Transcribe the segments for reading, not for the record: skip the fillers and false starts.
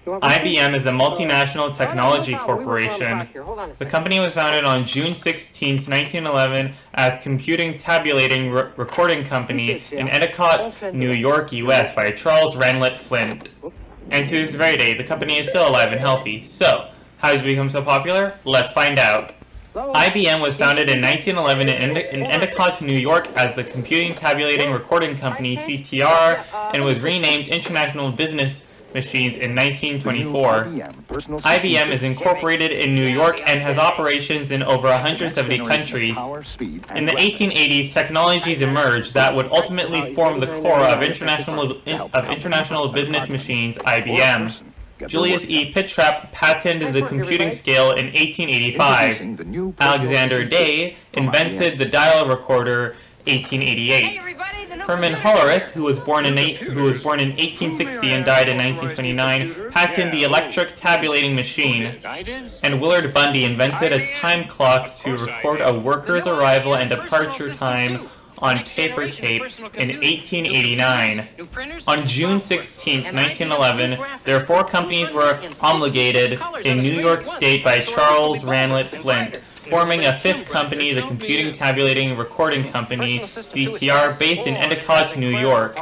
IBM is a multinational technology corporation. The company was founded on June 16, 1911 as Computing-Tabulating-Recording Company in Endicott, New York, US by Charles Ranlett Flint. And to this very day, the company is still alive and healthy. So, how did it become so popular? Let's find out. IBM was founded in 1911 in Endicott, New York as the Computing-Tabulating-Recording Company, CTR, and was renamed International Business Machines in 1924. IBM is incorporated in New York and has operations in over 170 countries. In the 1880s, technologies emerged that would ultimately form the core of International Business Machines, IBM. Julius E. Pittrap patented the computing scale in 1885. Alexander Day invented the dial recorder 1888. Herman Hollerith, who was born in 1860 and died in 1929, patented the electric tabulating machine. And Willard Bundy invented a time clock to record a worker's arrival and departure time on paper tape in 1889. On June 16, 1911, their four companies were promulgated in New York State by Charles Ranlett Flint, forming a fifth company, the Computing-Tabulating-Recording Company, CTR, based in Endicott, New York.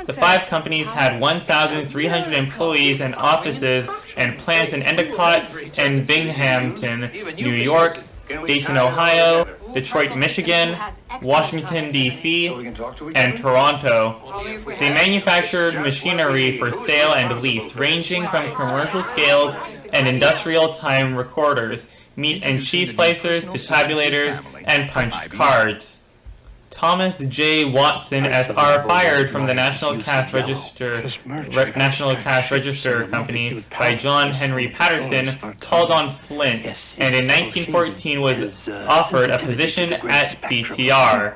The five companies had 1,300 employees and offices and plants in Endicott and Binghamton, New York, Dayton, Ohio, Detroit, Michigan, Washington, D.C., and Toronto. They manufactured machinery for sale and lease, ranging from commercial scales and industrial time recorders, meat and cheese slicers to tabulators and punched cards. Thomas J. Watson, S.R., fired from the National Cash Register Company by John Henry Patterson, called on Flint, and in 1914 was offered a position at CTR.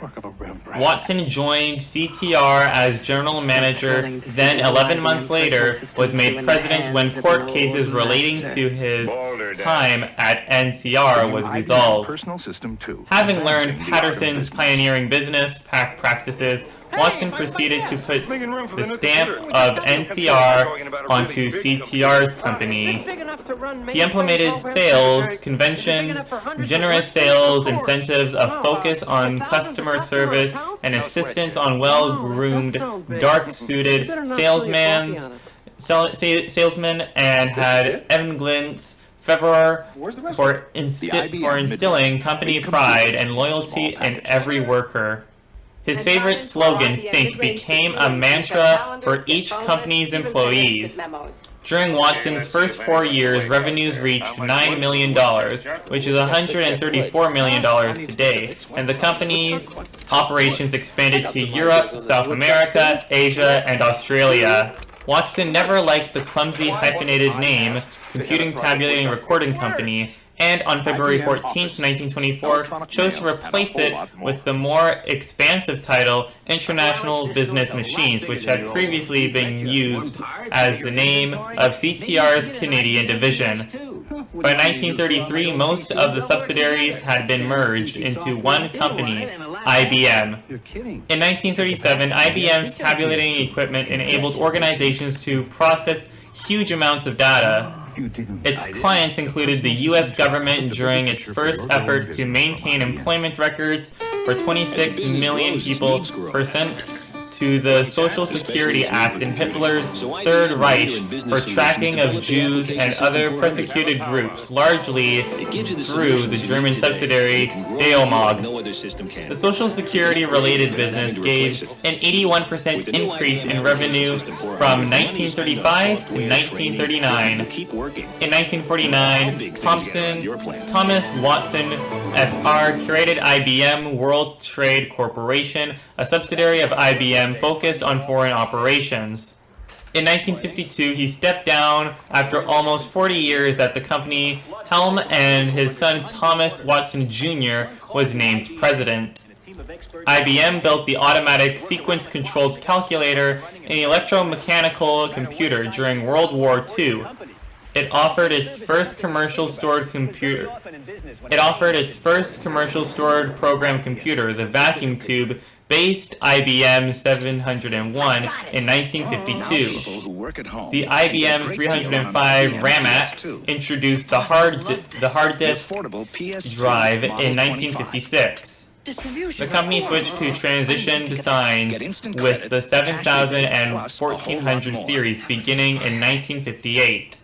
Watson joined CTR as general manager, then 11 months later was made president when court cases relating to his time at NCR was resolved. Having learned Patterson's pioneering business practices, Watson proceeded to put the stamp of NCR onto CTR's companies. He implemented sales conventions, generous sales incentives, a focus on customer service, and assistance on well-groomed, dark-suited salesmen, and had evidence fervor for instilling company pride and loyalty in every worker. His favorite slogan, "Think," became a mantra for each company's employees. During Watson's first 4 years, revenues reached $9 million, which is $134 million today, and the company's operations expanded to Europe, South America, Asia, and Australia. Watson never liked the clumsy hyphenated name, Computing-Tabulating-Recording Company, and on February 14, 1924, chose to replace it with the more expansive title, International Business Machines, which had previously been used as the name of CTR's Canadian division. By 1933, most of the subsidiaries had been merged into one company, IBM. In 1937, IBM's tabulating equipment enabled organizations to process huge amounts of data. Its clients included the U.S. government during its first effort to maintain employment records for 26 million people pursuant to the Social Security Act in Hitler's Third Reich for tracking of Jews and other persecuted groups, largely through the German subsidiary Deomog. The Social Security-related business gave an 81% increase in revenue from 1935 to 1939. In 1949, Thomas Watson, S.R., created IBM World Trade Corporation, a subsidiary of IBM focused on foreign operations. In 1952, he stepped down after almost 40 years at the company helm, and his son Thomas Watson Jr. was named president. IBM built the automatic sequence-controlled calculator, an electromechanical computer, during World War II. It offered its first commercial stored computer. It offered its first commercial stored program computer, the vacuum tube, based IBM 701 in 1952. The IBM 305 RAMAC introduced the hard disk drive in 1956. The company switched to transition designs with the 7000 and 1400 series beginning in 1958.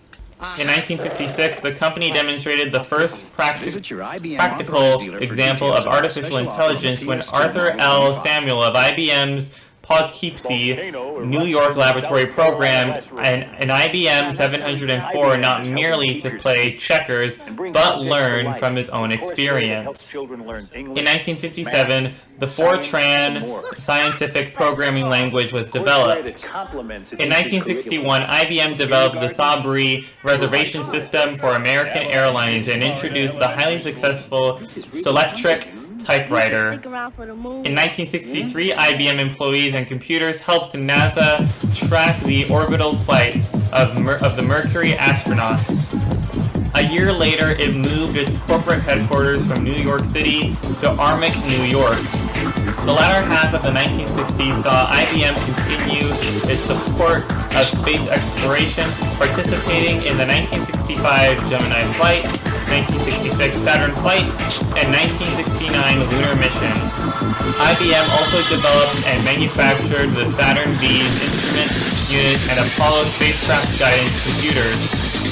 In 1956, the company demonstrated the first practical example of artificial intelligence when Arthur L. Samuel of IBM's Poughkeepsie, New York laboratory programmed an IBM 704 not merely to play checkers, but learn from his own experience. In 1957, the Fortran scientific programming language was developed. In 1961, IBM developed the Sabri reservation system for American Airlines and introduced the highly successful Selectric typewriter. In 1963, IBM employees and computers helped NASA track the orbital flight of the Mercury astronauts. A year later, it moved its corporate headquarters from New York City to Armonk, New York. The latter half of the 1960s saw IBM continue its support of space exploration, participating in the 1965 Gemini flight, 1966 Saturn flight, and 1969 lunar mission. IBM also developed and manufactured the Saturn V's instrument unit and Apollo spacecraft guidance computers.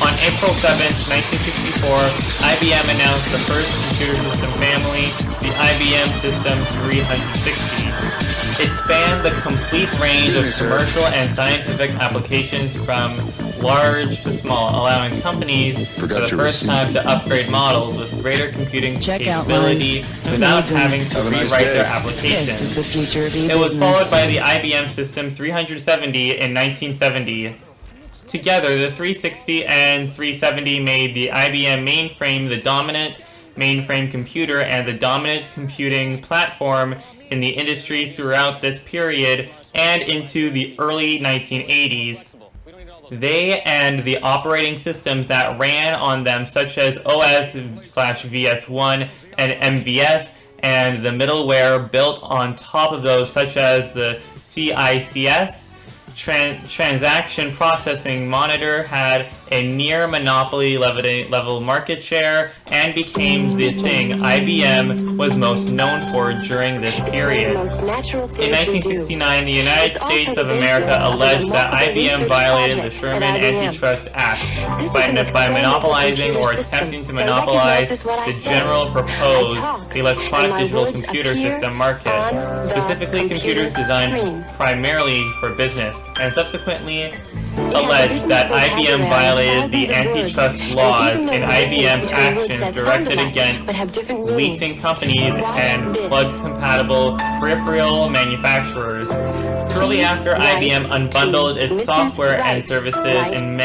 On April 7, 1964, IBM announced the first computer system family, the IBM System 360. It spanned the complete range of commercial and scientific applications from large to small, allowing companies for the first time to upgrade models with greater computing capability without having to rewrite their applications. This is the future of It was followed by the IBM System 370 in 1970. Together, the 360 and 370 made the IBM mainframe the dominant mainframe computer and the dominant computing platform in the industry throughout this period and into the early 1980s. They and the operating systems that ran on them, such as OS/VS1 and MVS, and the middleware built on top of those, such as the CICS, transaction processing monitor, had a near monopoly level market share and became the thing IBM was most known for during this period. In 1969, the United States of America alleged that IBM violated the Sherman Antitrust Act by monopolizing or attempting to monopolize the general proposed electronic digital computer system market, specifically computers designed primarily for business, and subsequently alleged that IBM violated the antitrust laws in IBM's actions directed against leasing companies and plug-compatible peripheral manufacturers. Shortly after, IBM unbundled its software and services in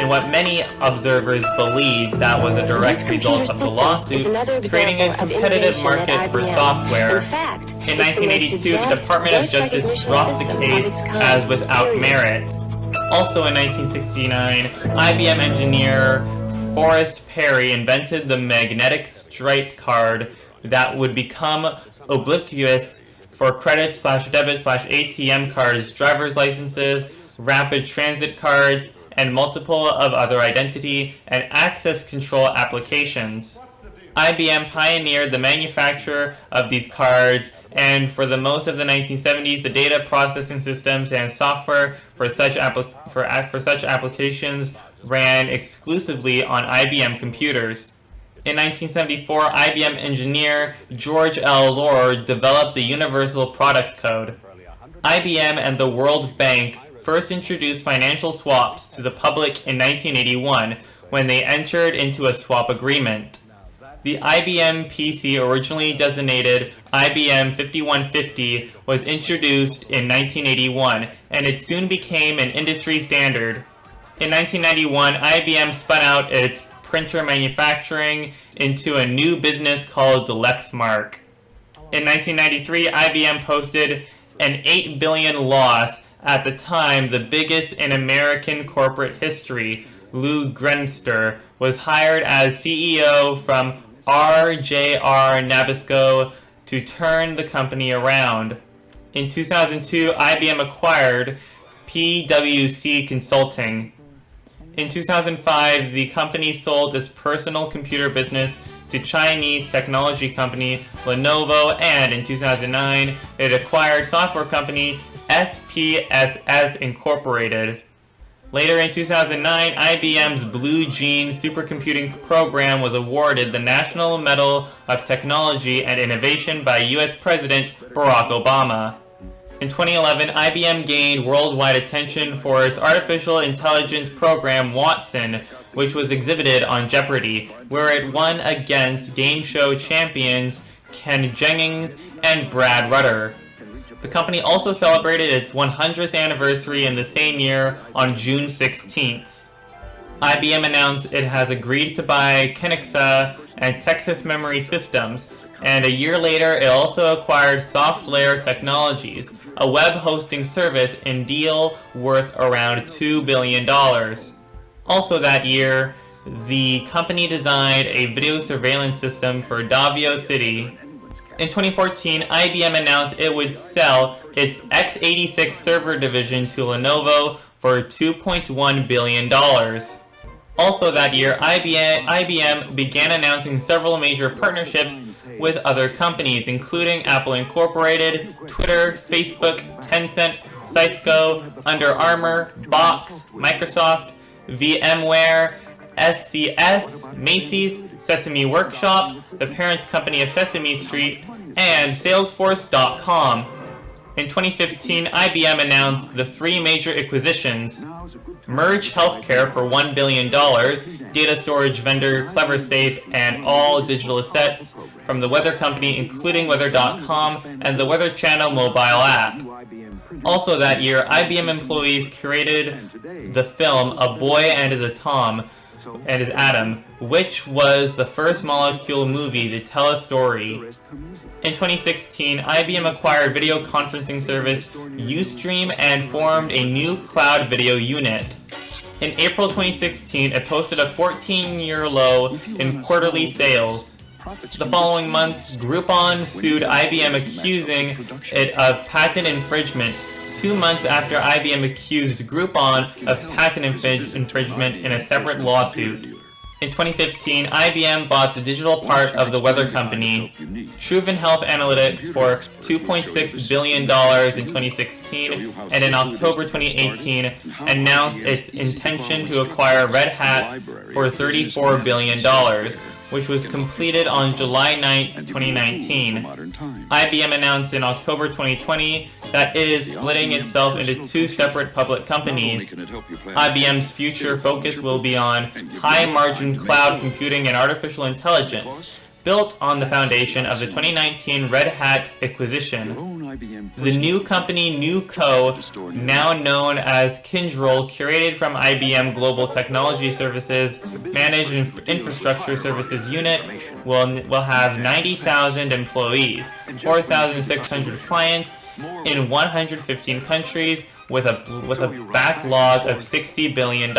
what many observers believe that was a direct result of the lawsuit, creating a competitive market for software. In 1982, the Department of Justice dropped the case as without merit. Also in 1969, IBM engineer Forrest Perry invented the magnetic stripe card that would become ubiquitous for credit/debit/ATM cards, driver's licenses, rapid transit cards, and multiple of other identity and access control applications. IBM pioneered the manufacture of these cards, and for the most of the 1970s, the data processing systems and software for such applications ran exclusively on IBM computers. In 1974, IBM engineer George L. Lord developed the Universal Product Code. IBM and the World Bank first introduced financial swaps to the public in 1981 when they entered into a swap agreement. The IBM PC, originally designated IBM 5150, was introduced in 1981, and it soon became an industry standard. In 1991, IBM spun out its printer manufacturing into a new business called Lexmark. In 1993, IBM posted an $8 billion loss, at the time the biggest in American corporate history, Lou Grenster, was hired as CEO from RJR Nabisco to turn the company around. In 2002, IBM acquired PwC Consulting. In 2005, the company sold its personal computer business to Chinese technology company Lenovo, and in 2009, it acquired software company SPSS Incorporated. Later in 2009, IBM's Blue Gene supercomputing program was awarded the National Medal of Technology and Innovation by U.S. President Barack Obama. In 2011, IBM gained worldwide attention for its artificial intelligence program Watson, which was exhibited on Jeopardy, where it won against game show champions Ken Jennings and Brad Rutter. The company also celebrated its 100th anniversary in the same year on June 16th. IBM announced it has agreed to buy Kenixa and Texas Memory Systems, and a year later it also acquired SoftLayer Technologies, a web hosting service, in deal worth around $2 billion. Also that year, the company designed a video surveillance system for Davao City. In 2014, IBM announced it would sell its x86 server division to Lenovo for $2.1 billion. Also that year, IBM began announcing several major partnerships with other companies, including Apple Incorporated, Twitter, Facebook, Tencent, Cisco, Under Armour, Box, Microsoft, VMware, SCS, Macy's, Sesame Workshop, the parent company of Sesame Street, and Salesforce.com. In 2015, IBM announced the three major acquisitions: Merge Healthcare for $1 billion, data storage vendor CleverSafe, and all digital assets from the weather company, including Weather.com and the Weather Channel mobile app. Also that year, IBM employees curated the film A Boy and His Atom, which was the first molecule movie to tell a story. In 2016, IBM acquired video conferencing service Ustream and formed a new cloud video unit. In April 2016, it posted a 14-year low in quarterly sales. The following month, Groupon sued IBM, accusing it of patent infringement, 2 months after IBM accused Groupon of patent infringement in a separate lawsuit. In 2015, IBM bought the digital part of the weather company, Truven Health Analytics, for $2.6 billion in 2016, and in October 2018 announced its intention to acquire Red Hat for $34 billion, which was completed on July 9, 2019. IBM announced in October 2020 that it is splitting itself into two separate public companies. IBM's future focus will be on high-margin cloud computing and artificial intelligence, built on the foundation of the 2019 Red Hat acquisition. The new company, NewCo, now known as Kyndryl, curated from IBM Global Technology Services, Managed Infrastructure Services Unit, will have 90,000 employees, 4,600 clients in 115 countries, with a backlog of $60 billion.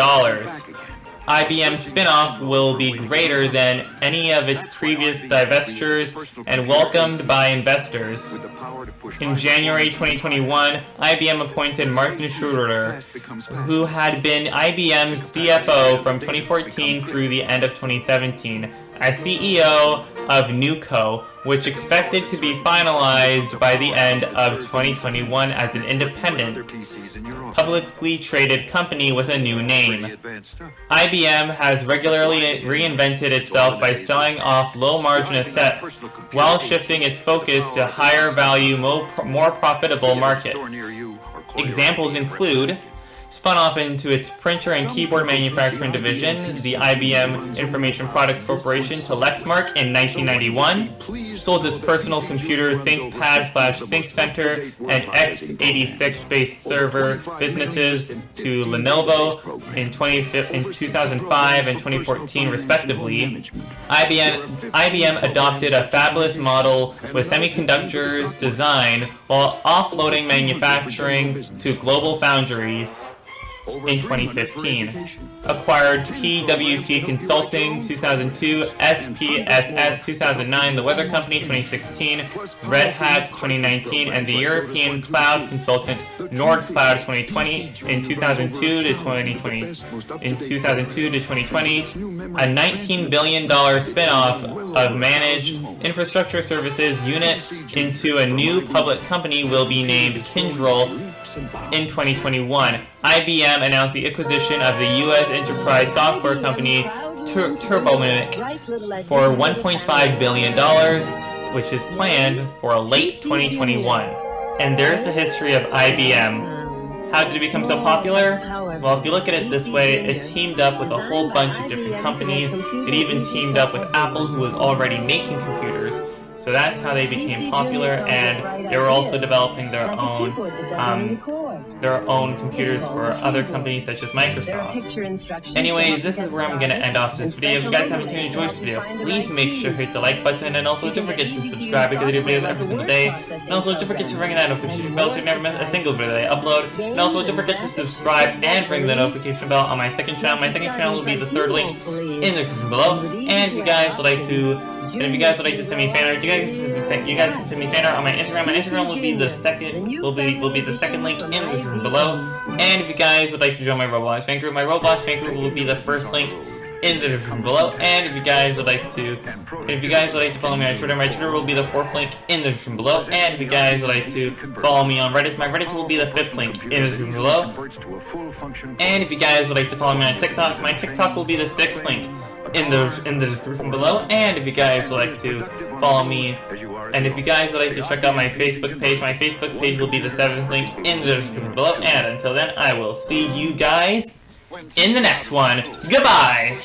IBM's spin-off will be greater than any of its previous divestitures and welcomed by investors. In January 2021, IBM appointed Martin Schroeder, who had been IBM's CFO from 2014 through the end of 2017, as CEO of NewCo, which expected to be finalized by the end of 2021 as an independent, publicly traded company with a new name. IBM has regularly reinvented itself by selling off low-margin assets while shifting its focus to higher-value, more profitable markets. Examples include spun off into its printer and keyboard manufacturing division, the IBM Information Products Corporation, to Lexmark in 1991, sold its personal computer ThinkPad/ThinkCenter and x86-based server businesses to Lenovo in 2005 and 2014 respectively. IBM adopted a fabless model with semiconductors design while offloading manufacturing to global foundries. in 2015. Acquired PwC Consulting 2002, SPSS 2009, The Weather Company 2016, Red Hat 2019, and the European cloud consultant NordCloud 2020 in 2002 to 2020. In 2002 to 2020, a $19 billion spin-off of managed infrastructure services unit into a new public company will be named Kyndryl in 2021. IBM announced the acquisition of the U.S. enterprise software company Turbonomic for $1.5 billion, which is planned for late 2021. And there's the history of IBM. How did it become so popular? Well, if you look at it this way, it teamed up with a whole bunch of different companies. It even teamed up with Apple, who was already making computers. So that's how they became popular, and they were also developing their own computers for other companies such as Microsoft. Anyways, this is where I'm gonna end off this video. If you guys haven't enjoyed this video, please make sure to hit the like button, and also don't forget to subscribe because I do videos every single day. And also don't forget to ring that notification bell so you never miss a single video that I upload. And also don't forget to subscribe and ring the notification bell on my second channel. My second channel will be the third link in the description below. And if you guys would like to send me fan art, you guys can send me fan art on my Instagram. My Instagram will be the second link in the description below. And if you guys would like to join my Roblox fan group, my Roblox fan group will be the first link in the description below. And if you guys would like to follow me on Twitter, my Twitter will be the fourth link in the description below. And if you guys would like to follow me on Reddit, my Reddit will be the fifth link in the description below. And if you guys would like to follow me on TikTok, my TikTok will be the sixth link in the description below. And if you guys would like to follow me, and if you guys would like to check out my Facebook page will be the seventh link in the description below. And until then, I will see you guys in the next one. Goodbye!